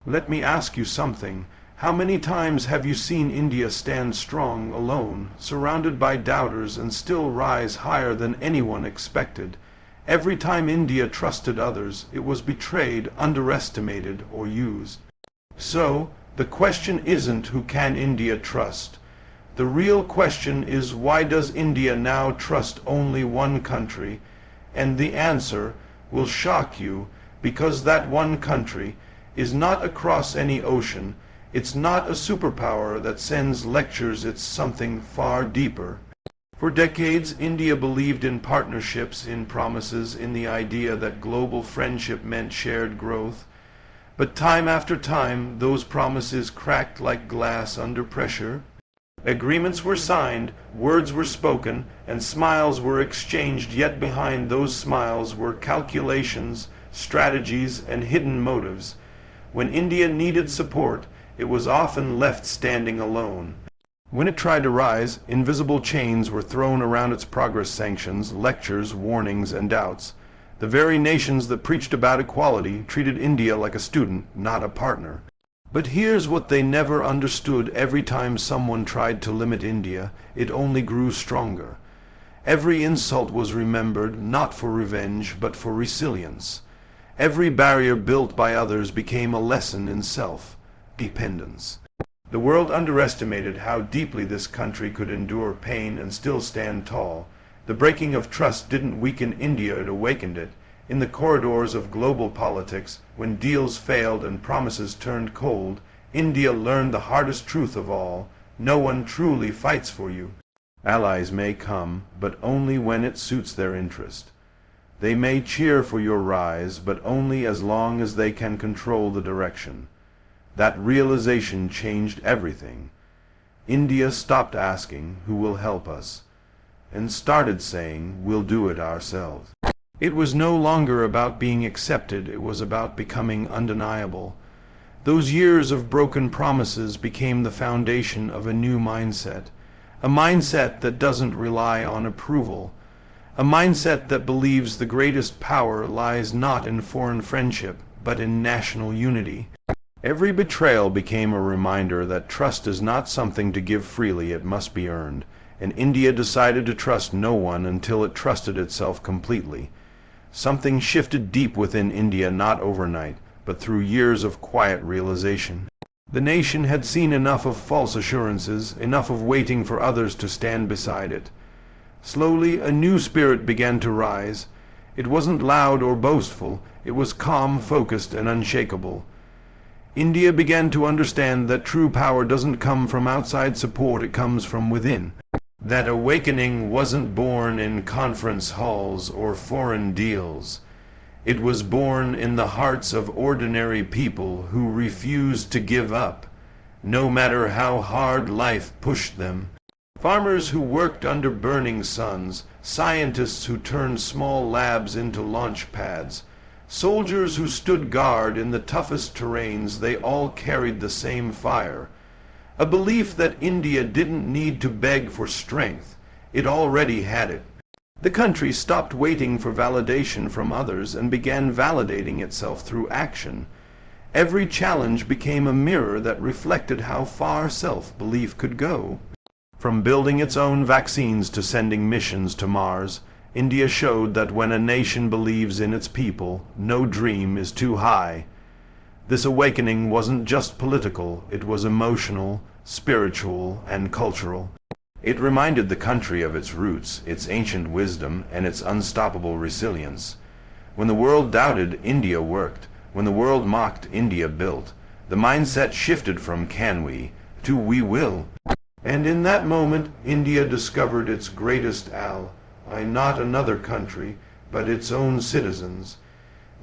Let me ask you something. How many times have you seen India stand strong alone, surrounded by doubters, and still rise higher than anyone expected? Every time India trusted others, it was betrayed, underestimated, or used. So, the question isn't who can India trust? The real question is, why does India now trust only one country? And the answer will shock you, because that one country is not across any ocean. It's not a superpower that sends lectures. It's something far deeper. For decades, India believed in partnerships, in promises, in the idea that global friendship meant shared growth. But time after time, those promises cracked like glass under pressure. Agreements were signed, words were spoken, and smiles were exchanged, yet behind those smiles were calculations, strategies, and hidden motives. When India needed support, it was often left standing alone. When it tried to rise, invisible chains were thrown around its progress: sanctions, lectures, warnings, and doubts. The very nations that preached about equality treated India like a student, not a partner. But here's what they never understood: every time someone tried to limit India, it only grew stronger. Every insult was remembered, not for revenge, but for resilience. Every barrier built by others became a lesson in self-dependence. The world underestimated how deeply this country could endure pain and still stand tall. The breaking of trust didn't weaken India, it awakened it. In the corridors of global politics, when deals failed and promises turned cold, India learned the hardest truth of all: no one truly fights for you. Allies may come, but only when it suits their interest. They may cheer for your rise, but only as long as they can control the direction. That realization changed everything. India stopped asking, "Who will help us?" and started saying, "We'll do it ourselves." It was no longer about being accepted, it was about becoming undeniable. Those years of broken promises became the foundation of a new mindset. A mindset that doesn't rely on approval. A mindset that believes the greatest power lies not in foreign friendship, but in national unity. Every betrayal became a reminder that trust is not something to give freely, it must be earned. And India decided to trust no one until it trusted itself completely. Something shifted deep within India, not overnight, but through years of quiet realization. The nation had seen enough of false assurances, enough of waiting for others to stand beside it. Slowly, a new spirit began to rise. It wasn't loud or boastful, it was calm, focused, and unshakable. India began to understand that true power doesn't come from outside support, it comes from within. That awakening wasn't born in conference halls or foreign deals. It was born in the hearts of ordinary people who refused to give up, no matter how hard life pushed them. Farmers who worked under burning suns, scientists who turned small labs into launch pads, soldiers who stood guard in the toughest terrains, they all carried the same fire. A belief that India didn't need to beg for strength. It already had it. The country stopped waiting for validation from others and began validating itself through action. Every challenge became a mirror that reflected how far self-belief could go. From building its own vaccines to sending missions to Mars, India showed that when a nation believes in its people, no dream is too high. This awakening wasn't just political, it was emotional, spiritual, and cultural. It reminded the country of its roots, its ancient wisdom, and its unstoppable resilience. When the world doubted, India worked. When the world mocked, India built. The mindset shifted from "can we" to "we will." And in that moment, India discovered its greatest ally, not another country, but its own citizens.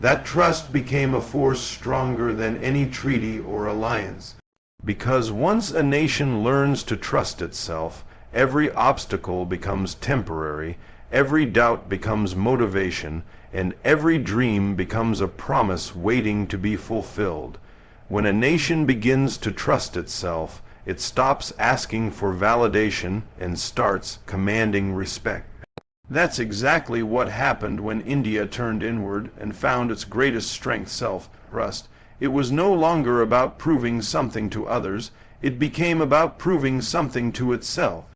That trust became a force stronger than any treaty or alliance. Because once a nation learns to trust itself, every obstacle becomes temporary, every doubt becomes motivation, and every dream becomes a promise waiting to be fulfilled. When a nation begins to trust itself, it stops asking for validation and starts commanding respect. That's exactly what happened when India turned inward and found its greatest strength, self-trust. It was no longer about proving something to others, it became about proving something to itself.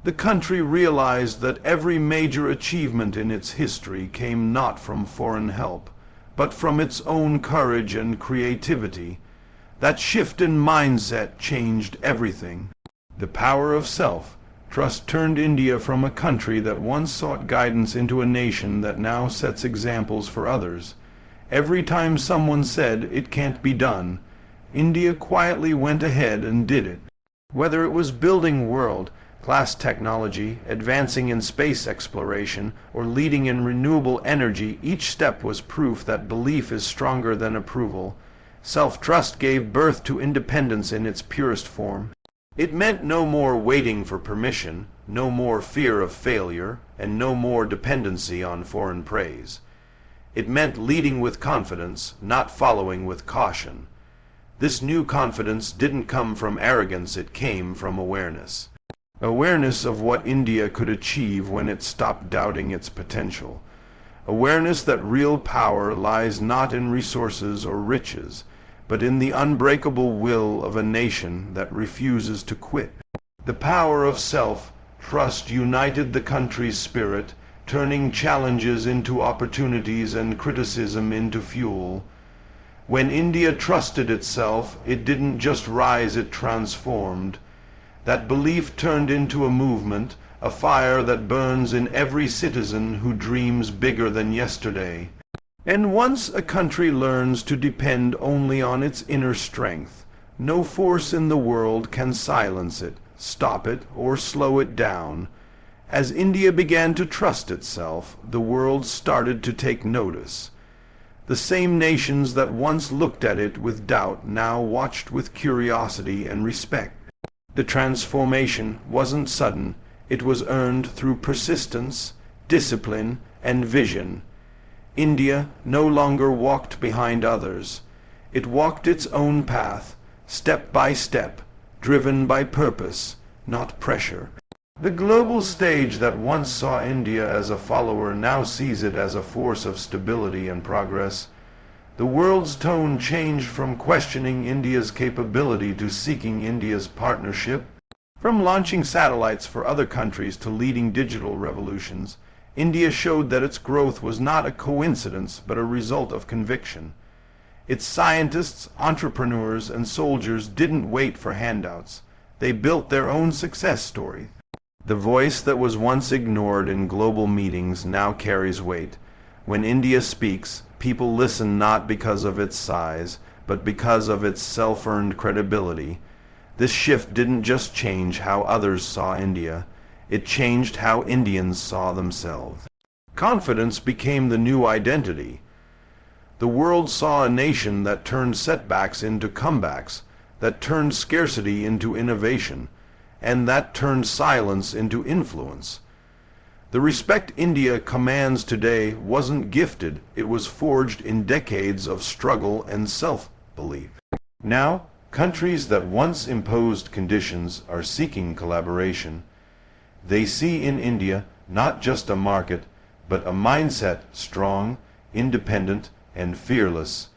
The country realized that every major achievement in its history came not from foreign help, but from its own courage and creativity. That shift in mindset changed everything. The power of self-trust turned India from a country that once sought guidance into a nation that now sets examples for others. Every time someone said, "It can't be done," India quietly went ahead and did it. Whether it was building world-class technology, advancing in space exploration, or leading in renewable energy, each step was proof that belief is stronger than approval. Self-trust gave birth to independence in its purest form. It meant no more waiting for permission, no more fear of failure, and no more dependency on foreign praise. It meant leading with confidence, not following with caution. This new confidence didn't come from arrogance, it came from awareness. Awareness of what India could achieve when it stopped doubting its potential. Awareness that real power lies not in resources or riches, but in the unbreakable will of a nation that refuses to quit. The power of self-trust united the country's spirit, turning challenges into opportunities and criticism into fuel. When India trusted itself, it didn't just rise, it transformed. That belief turned into a movement, a fire that burns in every citizen who dreams bigger than yesterday. And once a country learns to depend only on its inner strength, no force in the world can silence it, stop it, or slow it down. As India began to trust itself, the world started to take notice. The same nations that once looked at it with doubt now watched with curiosity and respect. The transformation wasn't sudden, it was earned through persistence, discipline, and vision. India no longer walked behind others. It walked its own path, step by step, driven by purpose, not pressure. The global stage that once saw India as a follower now sees it as a force of stability and progress. The world's tone changed from questioning India's capability to seeking India's partnership. From launching satellites for other countries to leading digital revolutions, India showed that its growth was not a coincidence but a result of conviction. Its scientists, entrepreneurs, and soldiers didn't wait for handouts. They built their own success story. The voice that was once ignored in global meetings now carries weight. When India speaks, people listen not because of its size, but because of its self-earned credibility. This shift didn't just change how others saw India, it changed how Indians saw themselves. Confidence became the new identity. The world saw a nation that turned setbacks into comebacks, that turned scarcity into innovation, and that turned silence into influence. The respect India commands today wasn't gifted, it was forged in decades of struggle and self-belief. Now, countries that once imposed conditions are seeking collaboration. They see in India not just a market, but a mindset strong, independent, and fearless.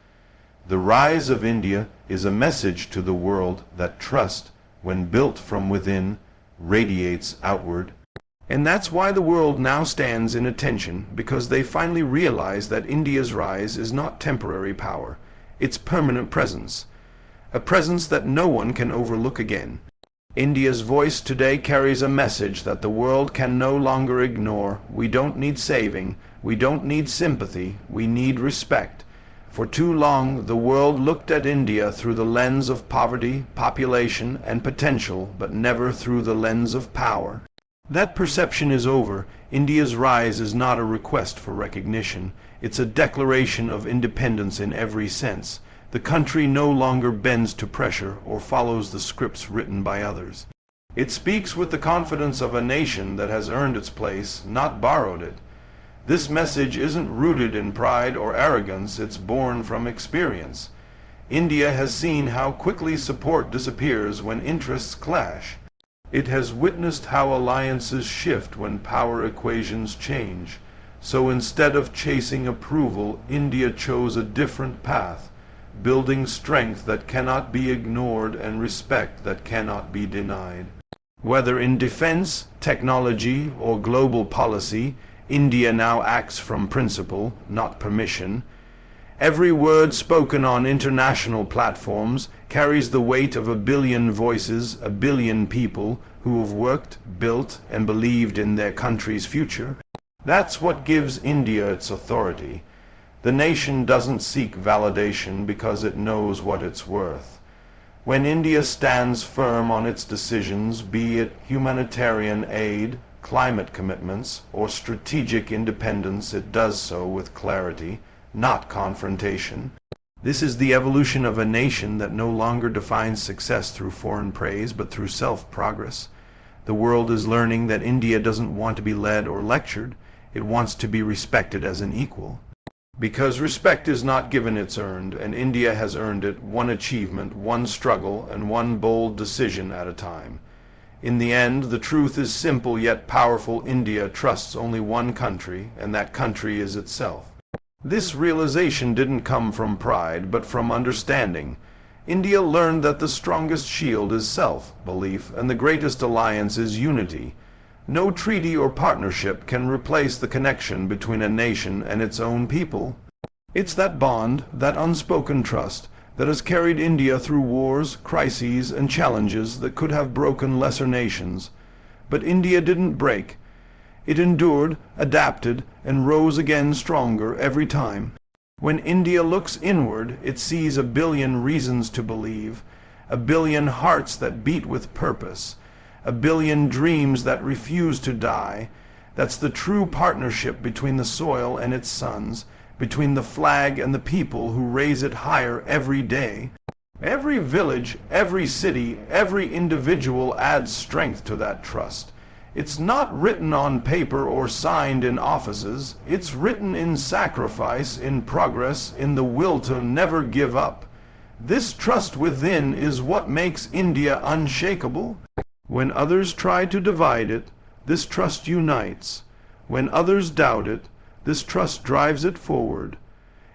The rise of India is a message to the world that trust, when built from within, radiates outward. And that's why the world now stands in attention, because they finally realize that India's rise is not temporary power, it's permanent presence, a presence that no one can overlook again. India's voice today carries a message that the world can no longer ignore. We don't need saving, we don't need sympathy, we need respect. For too long, the world looked at India through the lens of poverty, population, and potential, but never through the lens of power. That perception is over. India's rise is not a request for recognition. It's a declaration of independence in every sense. The country no longer bends to pressure or follows the scripts written by others. It speaks with the confidence of a nation that has earned its place, not borrowed it. This message isn't rooted in pride or arrogance, it's born from experience. India has seen how quickly support disappears when interests clash. It has witnessed how alliances shift when power equations change. So instead of chasing approval, India chose a different path. building strength that cannot be ignored and respect that cannot be denied. Whether in defense, technology, or global policy, India now acts from principle, not permission. Every word spoken on international platforms carries the weight of 1 billion voices, 1 billion people who have worked, built, and believed in their country's future. That's what gives India its authority. The nation doesn't seek validation because it knows what it's worth. When India stands firm on its decisions, be it humanitarian aid, climate commitments, or strategic independence, it does so with clarity, not confrontation. This is the evolution of a nation that no longer defines success through foreign praise, but through self-progress. The world is learning that India doesn't want to be led or lectured. It wants to be respected as an equal. Because respect is not given, it's earned, and India has earned it, one achievement, one struggle, and one bold decision at a time. In the end, the truth is simple yet powerful. India trusts only one country, and that country is itself. This realization didn't come from pride, but from understanding. India learned that the strongest shield is self-belief, and the greatest alliance is unity. No treaty or partnership can replace the connection between a nation and its own people. It's that bond, that unspoken trust, that has carried India through wars, crises, and challenges that could have broken lesser nations. But India didn't break. It endured, adapted, and rose again stronger every time. When India looks inward, it sees 1 billion reasons to believe, 1 billion hearts that beat with purpose, 1 billion dreams that refuse to die. That's the true partnership between the soil and its sons, between the flag and the people who raise it higher every day. Every village, every city, every individual adds strength to that trust. It's not written on paper or signed in offices. It's written in sacrifice, in progress, in the will to never give up. This trust within is what makes India unshakable. When others try to divide it, this trust unites. When others doubt it, this trust drives it forward.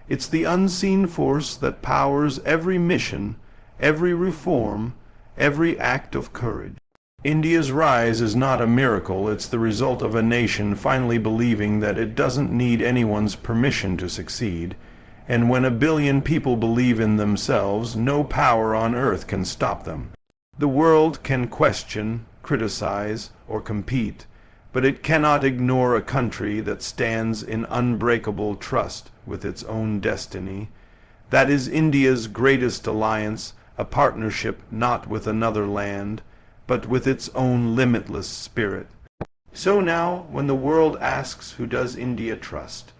It's the unseen force that powers every mission, every reform, every act of courage. India's rise is not a miracle. It's the result of a nation finally believing that it doesn't need anyone's permission to succeed. And when 1 billion people believe in themselves, no power on earth can stop them. The world can question, criticize, or compete, but it cannot ignore a country that stands in unbreakable trust with its own destiny. That is India's greatest alliance, a partnership not with another land, but with its own limitless spirit. So now, when the world asks, who does India trust?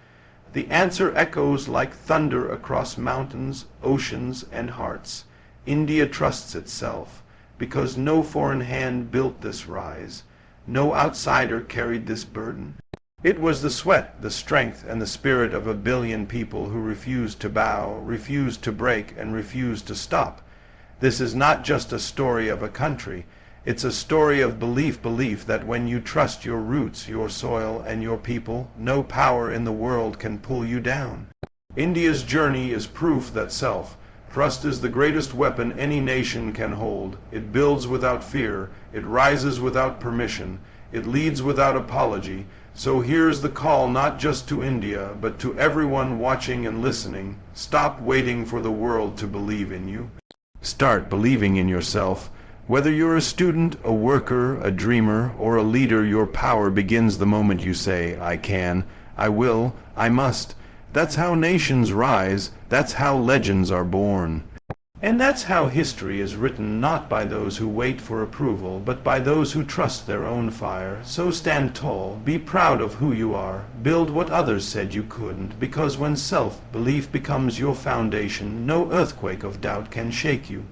The answer echoes like thunder across mountains, oceans, and hearts. India trusts itself, because no foreign hand built this rise. No outsider carried this burden. It was the sweat, the strength, and the spirit of 1 billion people who refused to bow, refused to break, and refused to stop. This is not just a story of a country. It's a story of belief that when you trust your roots, your soil, and your people, no power in the world can pull you down. India's journey is proof that self-trust is the greatest weapon any nation can hold. It builds without fear, it rises without permission, it leads without apology. So here's the call, not just to India, but to everyone watching and listening. Stop waiting for the world to believe in you. Start believing in yourself. Whether you're a student, a worker, a dreamer, or a leader, your power begins the moment you say, I can, I will, I must. That's how nations rise. That's how legends are born. And that's how history is written, not by those who wait for approval, but by those who trust their own fire. So stand tall, be proud of who you are, build what others said you couldn't, because when self-belief becomes your foundation, no earthquake of doubt can shake you.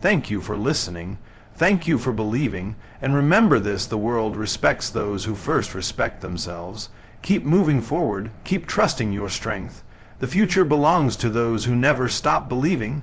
Thank you for listening. Thank you for believing, and remember this, the world respects those who first respect themselves. Keep moving forward, keep trusting your strength. The future belongs to those who never stop believing.